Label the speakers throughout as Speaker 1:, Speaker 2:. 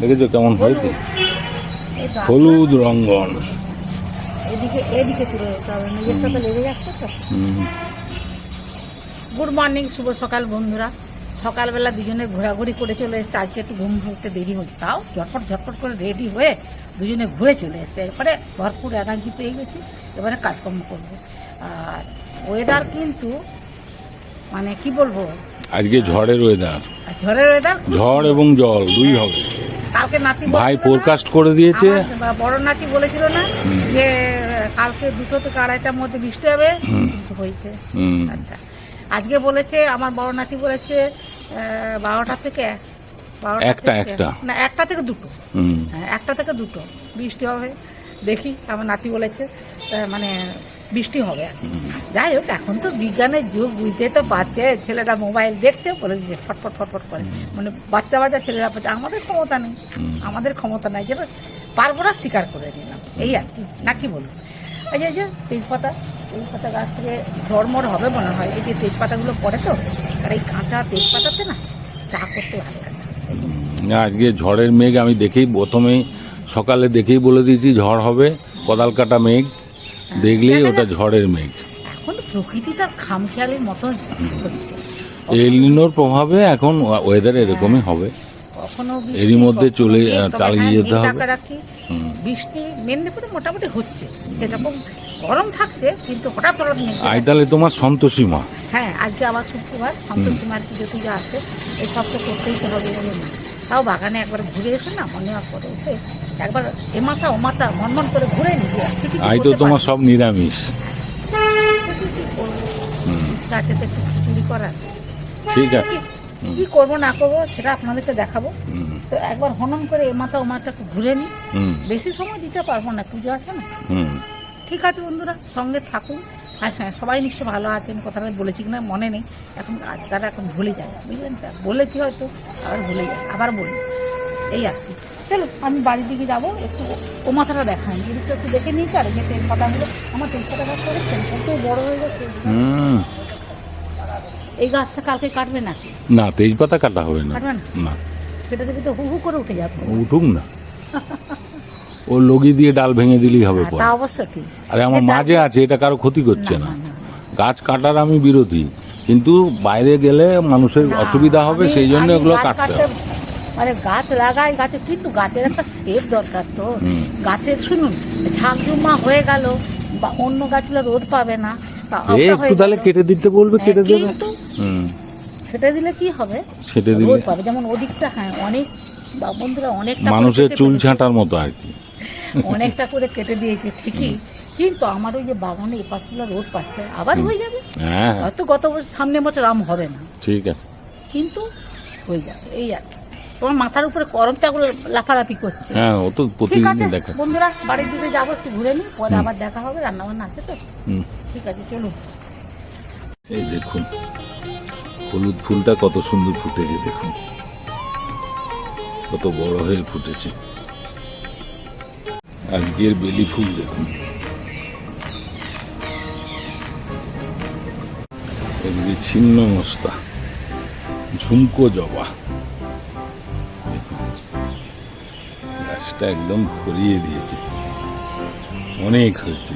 Speaker 1: দেখেছো কেমন হয়েছে? হলুদ রঙ্গন।
Speaker 2: গুড মর্নিং, শুভ সকাল বন্ধুরা। সকালবেলা দুজনে ঘোরাঘুরি করে চলে এসেছে। আজকে একটু ঘুম হতে দেরি হচ্ছে, তাও ঝটপট ঝটপট করে রেডি হয়ে দুজনে ঘুরে চলে এসছে। এরপরে ভরপুর এনার্জি পেয়ে গেছি, এবারে কাজকর্ম করবো। আর ওয়েদার কিন্তু মানে কি বলবো,
Speaker 1: আজকে ঝড়ের ওয়েদার, ঝড় এবং জল দুই হবে।
Speaker 2: কালকে নাতি
Speaker 1: ভাই ফোরকাস্ট করে দিয়েছে,
Speaker 2: বড় নাতি বলেছিল না যে কালকে 2টো থেকে 2:30টার মধ্যে বৃষ্টি হবে, কিন্তু হয়েছে। আচ্ছা, আজকে বলেছে আমার বড় নাতি বলেছে 12টা থেকে 1টা থেকে 2টো, হ্যাঁ 1টা থেকে 2টো বৃষ্টি হবে। দেখি আমার নাতি বলেছে মানে বৃষ্টি হবে। যাই হোক, এখন তো বিজ্ঞানের যুগ, বুঝতে তো পারছে। ছেলেরা মোবাইল দেখছে, বলে দিচ্ছে ফটফট ফটফট করে, মানে বাচ্চা ছেলেরা পাচ্ছে। আমাদের ক্ষমতা নেই, যেটা পারবো না স্বীকার করে নিলাম, এই আর কি, না কি বলবো। এই যে তেজপাতা গাছ থেকে ঝড়মড় হবে মনে হয়। এই যে তেজপাতাগুলো পড়ে তো, আর এই কাঁচা তেজপাতাতে না চা করতে ভালো লাগে।
Speaker 1: আজকে ঝড়ের মেঘ আমি প্রথমেই সকালে দেখেই বলে দিয়েছি ঝড় হবে। কোদাল কাটা মেঘ দেখলেই ওটা ঝড়ের মেঘ।
Speaker 2: এখন প্রকৃতিটা খামখেয়ালির মতো হচ্ছে।
Speaker 1: এল নিনোর প্রভাবে এখন ওয়েদার এরকমই হবে, এরই মধ্যে চালিয়ে যেতে হবে।
Speaker 2: বৃষ্টি মেদিনীপুরে মোটামুটি হচ্ছে, সেরকম গরম থাকছে, কিন্তু হঠাৎ
Speaker 1: আই তাহলে তোমার সন্তোষী মা।
Speaker 2: হ্যাঁ, আজকে আবার শুক্রবার, সন্তোষী মার পুজো টুজো আছে, এই সব তো করতেই তো হবে বলে না। তাও বাগানে একবার ঘুরে এসে না মনে করে উঠে একবার এমাথা ওমাথা মনমন করে ঘুরে নিয়ে।
Speaker 1: আই তো তোমার সব নিরামিষ।
Speaker 2: গাছে তো একটু খিচুড়ি করার,
Speaker 1: ঠিক আছে,
Speaker 2: কি করবো না করবো সেটা আপনাদেরকে দেখাবো। তো একবার হনন করে এমাথা ওমাথা একটু ঘুরে নিই, বেশি সময় দিতে পারবো না, পুজো আছে না। ঠিক আছে বন্ধুরা, সঙ্গে থাকুন। আর হ্যাঁ, সবাই নিশ্চয় ভালো আছেন। কথাটা বলেছি কিনা মনে নেই, এখন আজকাল এখন ভুলে যায়, বুঝলেন তো। বলেছি হয়তো, আবার ভুলে যায়, আবার বলি, এই আর কি। চলো আমি বাড়ির দিকে যাবো, একটু ও মাথাটা দেখান, জিনিসটা একটু দেখে নিয়েছি। আর যে তেজপাতাগুলো, আমার তেজপাতা গাছ করেছেন, কত বড় হয়ে গেছে। এই গাছটা কালকে কাটবে নাকি?
Speaker 1: না, তেজপাতা কাটা হবে না, না
Speaker 2: সেটা থেকে তো হু হু করে উঠে যাবে।
Speaker 1: উঠুক না, ও লগি দিয়ে ডাল ভেঙে দিলেই হবে।
Speaker 2: তা অবশ্য ঠিক।
Speaker 1: আরে আমার মাঝে আছে, এটা কারো ক্ষতি করছে না। গাছ কাটার আমি বিরোধী, কিন্তু বাইরে গেলে মানুষের অসুবিধা হবে, সেই জন্য এগুলো কাটতে হবে।
Speaker 2: মানে গাছ লাগাই, গাছে কিন্তু গাছের একটা সেফ দরকার তো। গাছের শুনুন, ঝাঁকঝুমা হয়ে গেল বা অন্য গাছগুলো রোদ পাবে না,
Speaker 1: একটু তাহলে কেটে দিতে বলবে, কেটে দেবে।
Speaker 2: সেটা দিলে কি হবে,
Speaker 1: সেটা দিলে
Speaker 2: রোদ পাবে। যেমন ওদিকটা, হ্যাঁ অনেক বন্ধুরা অনেকটা
Speaker 1: মানুষের চুল ছাঁটার মতো আর কি,
Speaker 2: অনেকটা করে কেটে দিয়েছে ঠিকই, কিন্তু আমার ওই যে বাগানে এপাশগুলো রোদ পাচ্ছে, আবার হয়ে যাবে। হয়তো গত বছর সামনের বছর আম হবে না,
Speaker 1: ঠিক আছে,
Speaker 2: কিন্তু হয়ে যাবে, এই আর কি। তোমার মাথার উপরে করমচাগুলো লাফালাফি করছে।
Speaker 1: হ্যাঁ, ও তো প্রতিদিন দেখো।
Speaker 2: বন্ধুরা, বাড়ির দিকে যাবো, একটু ঘুরে নিই, পরে আবার দেখা হবে, রান্না বান্না আছে তো। ঠিক আছে, চলুন।
Speaker 1: এই দেখুন হলুদ ফুলটা কত সুন্দর ফুটেছে, দেখুন কত বড় হয়ে ফুটেছে। আজকের বেলি ফুল দেখুন, এদিকে ছিন্ন মস্তা, ঝুমকো জবা, গাছটা একদম ভরিয়ে দিয়েছে, অনেক হয়েছে।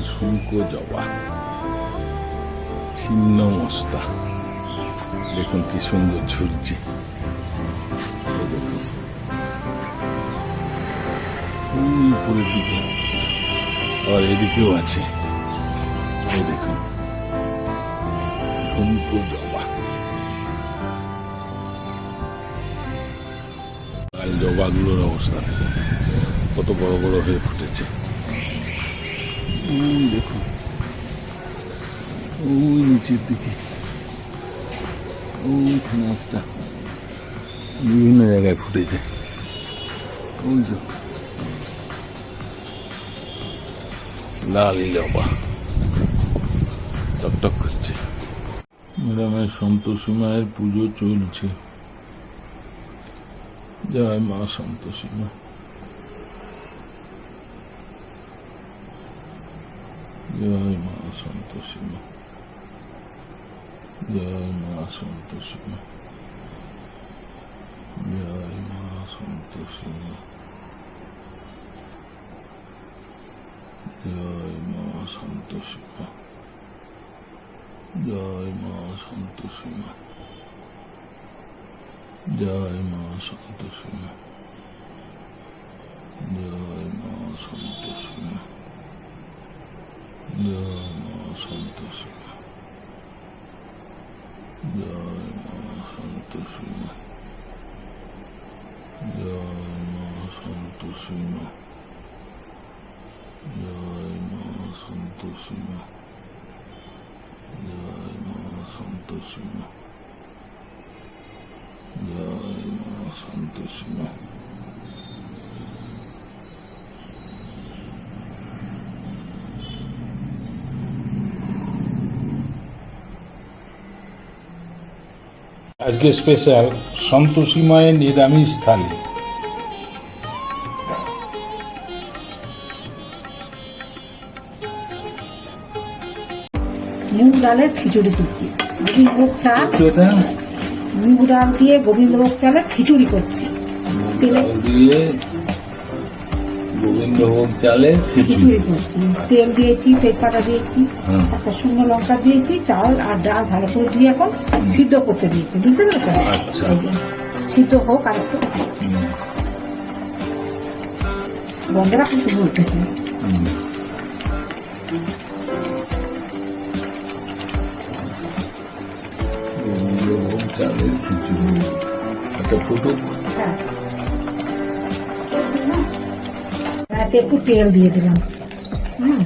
Speaker 1: ঝুমকো জবা, ছিন্ন মস্তা, দেখুন কি সুন্দর ঝুলছে। দেখুন উপরের দিকে, আর এদিকেও আছে, এই দেখুন ঝুমকো জবা। আর জবাগুলোর অবস্থা কত বড় বড় হয়ে ফুটেছে, দেখুন ওই নিচের দিকে, ওইখানে একটা বিভিন্ন জায়গায় ফুটেছে, ওই তো লাল জবা টকটক করছে। ম্যাডামের সন্তোষী মায়ের পুজো চলছে। জয় মা সন্তোষী মা, জয় মা সন্তোষী মা, জয় মা সন্তোষী মা। সন্তোষী মা, জয় মা সন্তোষী মা, জয় মা সন্তোষী মা, জয় মা সন্তোষী মা, জয় মা সন্তোষী মা, জয় মা সন্তোষী মা, জয় মা সন্তোষী মা, জয় মা সন্তোষী মা, জয় মা সন্তোষী মা, জয় মা সন্তোষী মা, জয় মা সন্তোষী মা। আজকে স্পেশাল সন্তোষী মায়ের নিরামিষ থালি।
Speaker 2: মুগ ডালের খিচুড়ি করছি, গোবিন্দভোগ চাল,
Speaker 1: এটা
Speaker 2: মুগ ডাল দিয়ে গোবিন্দভোগ চালের খিচুড়ি করছি। তেলে
Speaker 1: দিয়ে গোবিন্দভোগ চালে
Speaker 2: খিচুড়ি করছি, তেল দিয়েছি, তেজপাতা দিয়েছি,
Speaker 1: হুম।
Speaker 2: একটা শুকনো লঙ্কা দিয়েছি, চাল আর ডাল ভালো করে দিয়ে এখন সিদ্ধ করতে দিয়েছি, বুঝতে পেরেছো?
Speaker 1: আচ্ছা।
Speaker 2: এই যে, সিদ্ধ হোক আর একটু। বন্ধেরা কিন্তু বলতেছে
Speaker 1: গোবিন্দভোগ চালের খিচুড়ি একটা ফুটুক।
Speaker 2: হ্যাঁ, রাতে একটু তেল দিয়ে দিলাম। হুম,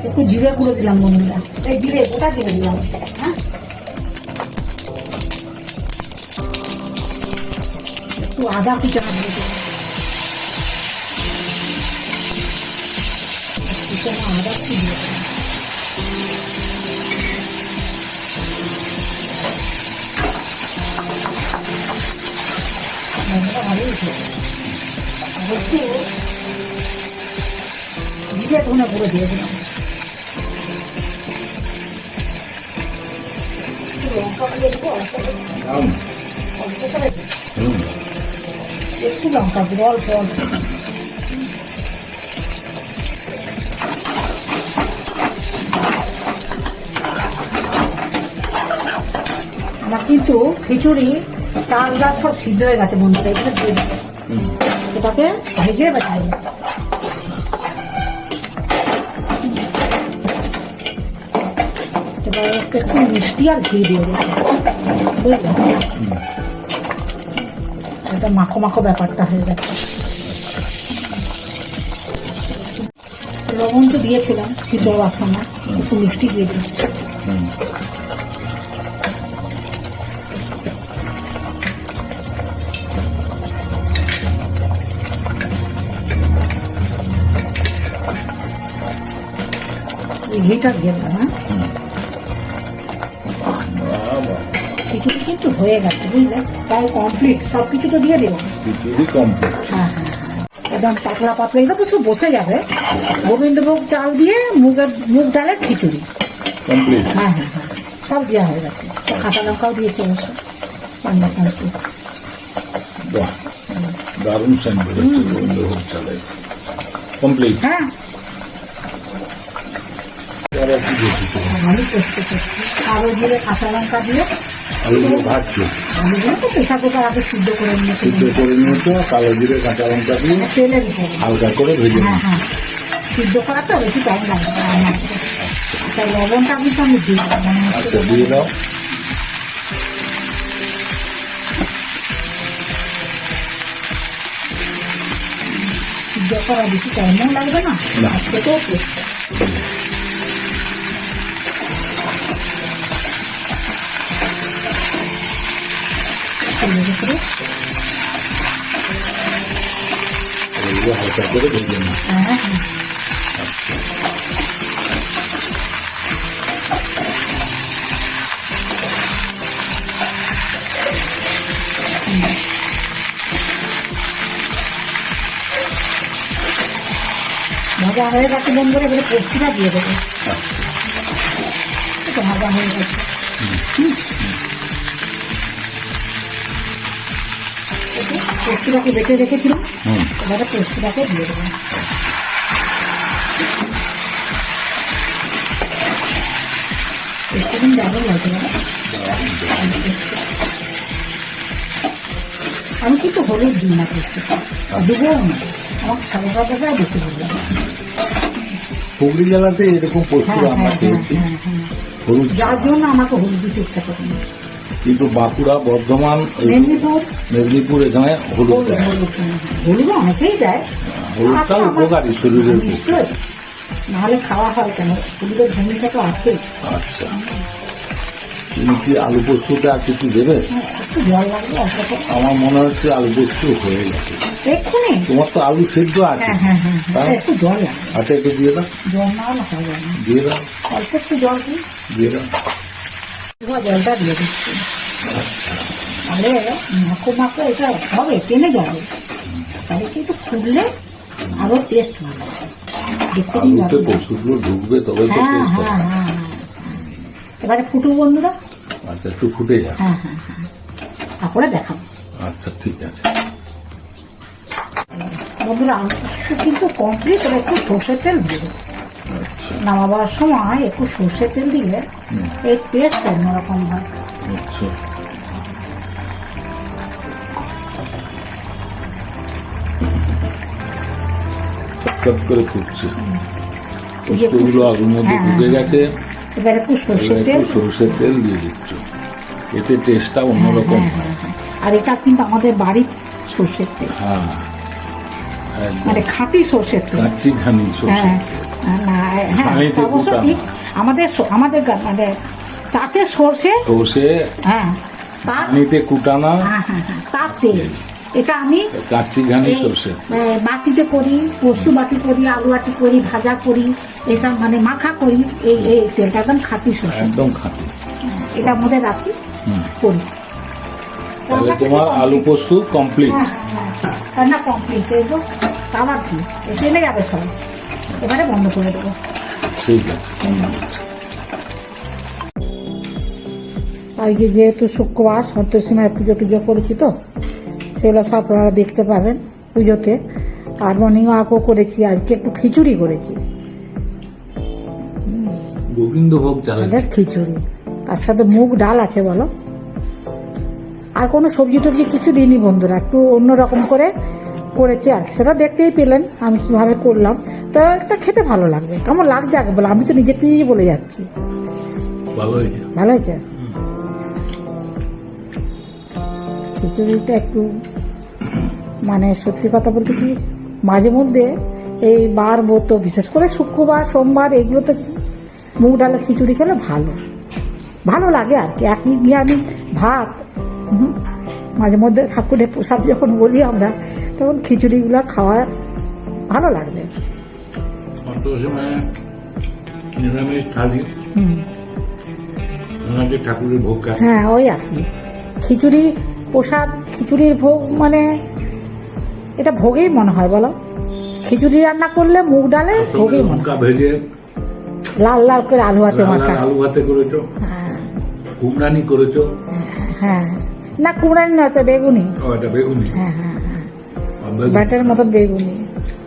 Speaker 2: একটু জিরে গুঁড়ো দিলাম বন্ধুরা, এই জিরে গোটা জিরে দিলাম। হ্যাঁ, একটু আদা কুচানো দিয়ে দিলাম, কুচানো আদা একটু দিয়ে দিলাম। মশলা ভালোই উঠেছে, একটু জিরে ধনে গুঁড়ো দিয়ে দিলাম, একটু লঙ্কা দিয়ে দেবো, অল্প করে, অল্প করে দেবো। একটু লঙ্কা গুঁড়ো অল্প অল্প। আমার কিন্তু খিচুড়ি চাল ডাল সব সিদ্ধ হয়ে গেছে বন্ধুরা, এখানে দিয়ে দেবো। এটাকে ভেজে বেটাই, এবার একটু মিষ্টি আর ঘি দিয়ে দেবো, বুঝলে? এটা মাখো মাখো ব্যাপারটা হয়ে গেছে। লবণ তো দিয়েছিলাম সিদ্ধ হওয়ার সময়, একটু মিষ্টি দিয়ে দিই। ঘিটা দিয়ে দিলাম। হ্যাঁ, খিচুড়ি কিন্তু হয়ে গেছে, বুঝলে? তাই কমপ্লিট, সব কিছু তো দিয়ে দিলাম।
Speaker 1: খিচুড়ি কমপ্লিট।
Speaker 2: হ্যাঁ হ্যাঁ হ্যাঁ, একদম পাতলা পাতলা, এটা তো সব বসে যাবে। গোবিন্দভোগ চাল দিয়ে মুগ ডালের খিচুড়ি
Speaker 1: কমপ্লিট।
Speaker 2: হ্যাঁ হ্যাঁ হ্যাঁ, সব দেওয়া হয়ে গেছে, কাঁচা লঙ্কাও দিয়েছে অবশ্য। রান্না কমপ্লিট।
Speaker 1: বাহ, দারুণ সেন্ট বেরোচ্ছে গোবিন্দভোগ চালের। কমপ্লিট।
Speaker 2: হ্যাঁ,
Speaker 1: আবার কি দিয়েছি তুমি?
Speaker 2: আমি প্রস্তুত করছি, আলু দিয়ে কাঁচা লঙ্কা দিয়ে।
Speaker 1: আলুগুলো ভাজছো?
Speaker 2: আলুগুলো তো প্রেশার কুকার আগে সিদ্ধ করে নিয়েছি,
Speaker 1: সিদ্ধ করে নিয়েছো, কালো জিরে কাঁচা লঙ্কা দিয়ে
Speaker 2: তেলের উপরে।
Speaker 1: হালকা করে ভেজে
Speaker 2: হ্যাঁ
Speaker 1: নিয়েছো।
Speaker 2: হ্যাঁ, সিদ্ধ করা তো বেশি টাইম লাগবে না রান্না করতে। আচ্ছা, লবণটা কিন্তু আমি দিই না, মনে হচ্ছে
Speaker 1: আচ্ছা, দিয়ে দাও।
Speaker 2: সিদ্ধ করা বেশি টাইমও লাগবে না,
Speaker 1: না।
Speaker 2: আজকে তো
Speaker 1: এগুলো হালকা করে ভেজে নিই।
Speaker 2: হ্যাঁ হ্যাঁ, ভাজা হয়ে গেছে বন্ধুরা, এবারে পোস্তটা দিয়ে দেবো। এটা ভাজা হয়ে গেছে। পোস্তটাকে বেটে রেখেছিলাম, এবারে পোস্তটাকে দিয়ে দেবো। একটু দারুণ লাগছে না? আমি কিন্তু হলুদ দিই না পোস্তটা, দেবও না, আমার সাদা বেশি ভালো লাগে।
Speaker 1: হুগলি জেলাতে এরকম পোস্ত আমরা খেয়েছি হলুদ,
Speaker 2: যার জন্য আমাকে হলুদ দিতে ইচ্ছা করে না।
Speaker 1: কিন্তু বাঁকুড়া, বর্ধমান, মেদিনীপুর এখানে হলুদ দেয়।
Speaker 2: হলুদ অনেকেই দেয়,
Speaker 1: হলুদটা উপকারী শরীরের পক্ষে।
Speaker 2: নাহলে খাওয়া হয় কেন, হলুদের ভূমিকা তো আছে।
Speaker 1: আচ্ছা, তুমি কি আলু পোস্ততে আর কিছু দেবে?
Speaker 2: একটু জল লাগবে অল্প করে।
Speaker 1: আমার মনে হচ্ছে আলু পোস্ত হয়ে গেছে
Speaker 2: এক্ষুনি।
Speaker 1: তোমার তো আলু সেদ্ধ আছে।
Speaker 2: হ্যাঁ, একটু জল লাগবে।
Speaker 1: আচ্ছা, একটু দিয়ে দাও,
Speaker 2: জল না হলে হবে না।
Speaker 1: দিয়ে দাও,
Speaker 2: অল্প একটু জল দিই,
Speaker 1: দিয়ে দাও।
Speaker 2: জলটা দিয়ে দিচ্ছি। তাহলে মাখো এটা হবে, টেনে যাবে, তাহলে কিন্তু ফুললে আরো টেস্ট হবে। দেখতে
Speaker 1: আলুতে পোস্তগুলো ঢুকবে তবে তো টেস্ট হবে।
Speaker 2: এবারে ফুটু বন্ধুরা।
Speaker 1: আচ্ছা, একটু ফুটে যাক।
Speaker 2: তারপরে দেখাবো।
Speaker 1: আচ্ছা, ঠিক আছে
Speaker 2: বন্ধুরা, একটু কিন্তু কমপ্লিট, এবার একটু সর্ষের তেল দেবো।
Speaker 1: আচ্ছা,
Speaker 2: নামাবার সময় একটু সর্ষের তেল দিলে এই টেস্ট অন্যরকম হয়।
Speaker 1: আচ্ছা, টপ করে ফুটছে, পোস্তগুলো আলুর মধ্যে ঢুকে গেছে।
Speaker 2: এবার একটু সর্ষের তেল,
Speaker 1: সরষের তেল দিয়ে দিচ্ছ, এতে টেস্টটা অন্যরকম হয়।
Speaker 2: আর এটা কিন্তু আমাদের বাড়ির সর্ষের তেল,
Speaker 1: হ্যাঁ,
Speaker 2: মানে খাঁটি সর্ষের তেল।
Speaker 1: কাচ্চি ঘানি সরষের তেল। ঘানিতে
Speaker 2: অবশ্য
Speaker 1: কুটানো।
Speaker 2: ঠিক, আমাদের মানে চাষের সর্ষে,
Speaker 1: সরষে
Speaker 2: তার
Speaker 1: ঘানিতে কুটানা,
Speaker 2: তার তেল। এটা আমি
Speaker 1: কাচ্চি ঘানি
Speaker 2: এই,
Speaker 1: সরষে
Speaker 2: বাটিতে করি, পোস্ত বাটি করি, আলু বাটি করি, ভাজা করি, এসব মানে মাখা করি। এই তেলটা একদম খাঁটি সর্ষে,
Speaker 1: একদম খাঁটি।
Speaker 2: এটার মধ্যে রাখি, করি।
Speaker 1: তাহলে তোমার আলু পোস্ত কমপ্লিট।
Speaker 2: রান্না কমপ্লিট, দেখবো আবার কি টেনে যাবে সব। এবারে বন্ধ করে দেবো।
Speaker 1: ঠিক আছে।
Speaker 2: আজকে যেহেতু শুক্রবার, সন্তোষীমার পুজো টুজো করেছি, তো সেগুলো সব আপনারা দেখতে পাবেন পুজোতে। আর মর্নিং ওয়াকও করেছি, আজকে একটু খিচুড়ি করেছি,
Speaker 1: গোবিন্দভোগ চালের
Speaker 2: খিচুড়ি, তার সাথে মুগ ডাল আছে বলো, আর কোনো সবজি টবজি কিছু দিইনি বন্ধুরা, একটু অন্যরকম করে করেছি আর কি। সেটা দেখতেই পেলেন আমি কিভাবে করলাম, তো একটা খেতে ভালো লাগবে। কেমন লাগছে আগে বলো, আমি তো নিজে থেকেই বলে যাচ্ছি।
Speaker 1: ভালো হয়েছে,
Speaker 2: ভালো হয়েছে। খিচুড়িটা একটু মানে সত্যি কথা বলতে কি, মাঝে মধ্যে এই বার তো বিশেষ করে শুক্রবার, সোমবার এগুলোতে মুগ ডালের খিচুড়ি খেলে ভালো লাগে আর কি। একই গিয়ে আমি ভাত, মাঝে মধ্যে ঠাকুরের প্রসাদ যখন বলি আমরা, তখন খিচুড়িগুলো খাওয়া ভালো লাগবে।
Speaker 1: নিরামিষ থালি, ঠাকুরের ভোগ।
Speaker 2: হ্যাঁ, ওই আর কি খিচুড়ি প্রসাদ, খিচুড়ির ভোগ, মানে এটা ভোগেই মনে হয় বলো। খিচুড়ি রান্না করলে মুগ ডালে ভোগেই মনে হয়।
Speaker 1: ভেজে
Speaker 2: লাল লাল করে আলু ভাতে মাখা,
Speaker 1: আলু ভাতে করেছো, কুমড়ানি করেছো।
Speaker 2: হ্যাঁ, না কুমড়ানি নয়, তো বেগুনি।
Speaker 1: এটা বেগুনি।
Speaker 2: হ্যাঁ, ব্যাটার মতন বেগুনি,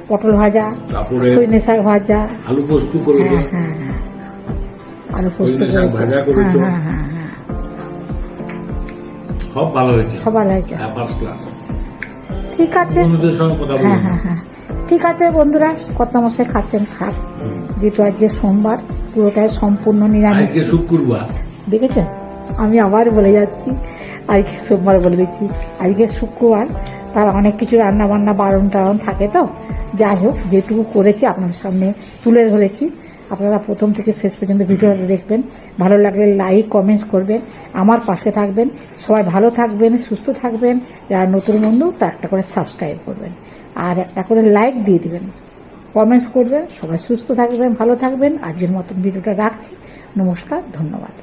Speaker 2: পটল ভাজা,
Speaker 1: তারপরে
Speaker 2: সজনে শাক ভাজা,
Speaker 1: আলু পোস্ত করেছো।
Speaker 2: আলু পোস্ত
Speaker 1: ভাজা করেছো। সব ভালো হয়েছে,
Speaker 2: সব ভালো হয়েছে।
Speaker 1: First class.
Speaker 2: ঠিক আছে,
Speaker 1: বন্ধুদের সঙ্গে কথা বলুন।
Speaker 2: হ্যাঁ, ঠিক আছে বন্ধুরা, কর্তামশাই খাচ্ছেন খাক, যেহেতু আজকে সোমবার, পুরোটাই সম্পূর্ণ নিরামিষ।
Speaker 1: আজকে শুক্রবার,
Speaker 2: দেখেছেন, আমি আবার বলে যাচ্ছি, আজকে সোমবার বলে দিচ্ছি, আজকে শুক্রবার, তার অনেক কিছু রান্না বান্না বারণ টারণ থাকে, তো যাই হোক যেটুকু করেছি আপনাদের সামনে তুলে ধরেছি। আপনারা প্রথম থেকে শেষ পর্যন্ত ভিডিওটা দেখবেন, ভালো লাগলে লাইক কমেন্টস করবেন, আমার পাশে থাকবেন। সবাই ভালো থাকবেন, সুস্থ থাকবেন। যারা নতুন বন্ধু তার একটা করে সাবস্ক্রাইব করবেন, আর একটা করে লাইক দিয়ে দিবেন, কমেন্টস করবেন। সবাই সুস্থ থাকবেন, ভালো থাকবেন। আজকের মতন ভিডিওটা রাখছি। নমস্কার, ধন্যবাদ।